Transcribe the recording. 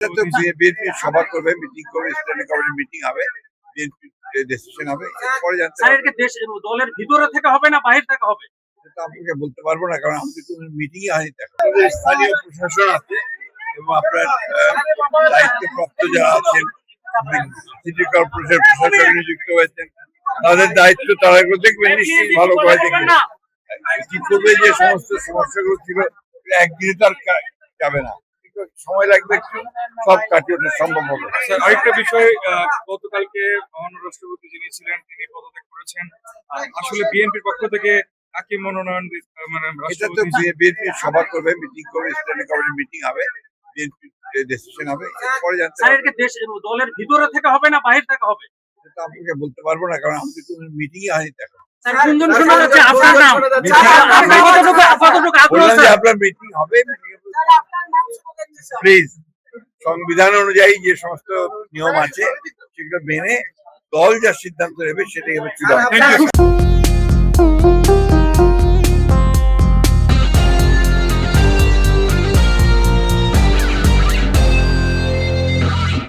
বিএনপির সভা করবে, মিটিং করবে, স্ট্যান্ডিং কমিটি মিটিং হবে, বিএনপির ডিসিশন হবে, পরে জানতে স্যার এটা দেশ দলের ভিতরে থেকে হবে না বাইরে থেকে হবে? সেটা আপনাকে বলতে পারবো না, কারণ আমাদের কোনো মিটিংই হয়নি। স্থানীয় প্রশাসন আছে এবং আপনার দায়িত্বপ্রাপ্ত যারা আছেন, সিটি কর্পোরেশন প্রশাসনে নিযুক্ত হয়েছেন, তাদের দায়িত্ব তারা এগুলো দেখবেন, নিশ্চয়ই ভালো করে দেখবেন। কি করবে, যে সমস্ত সমস্যাগুলো ছিল একদিনে তার যাবে না, সময় লাগবে, একটু সব কাটিয়ে ওঠা সম্ভব হবে। আরেকটা বিষয়, গতকালকে মহামান্য রাষ্ট্রপতি যিনি ছিলেন তিনি পদত্যাগ করেছেন। আসলে বিএনপির পক্ষ থেকে কাকে মনোনয়ন মানে এটা তো বিএনপির সভা করবে, মিটিং করবে, স্ট্যান্ডিং কমিটি মিটিং হবে, বিএনপির ডিসিশন হবে, পরে জানতে স্যার এটা দেশ দলের ভিতরে থেকে হবে না বাইরে থেকে হবে? সেটা আপনাকে বলতে পারবো না, কারণ আমাদের কোনো মিটিংই হয়নি। স্যার গুঞ্জন শোনা যাচ্ছে আপনার নাম, আপনার কতটুকু আগ্রহ বললাম যে স্যার? আপনার মিটিং হবে, প্লিজ সংবিধান অনুযায়ী যে সমস্ত নিয়ম আছে সেগুলো মেনে দল যা সিদ্ধান্ত নেবে সেটাই হবে চূড়ান্ত।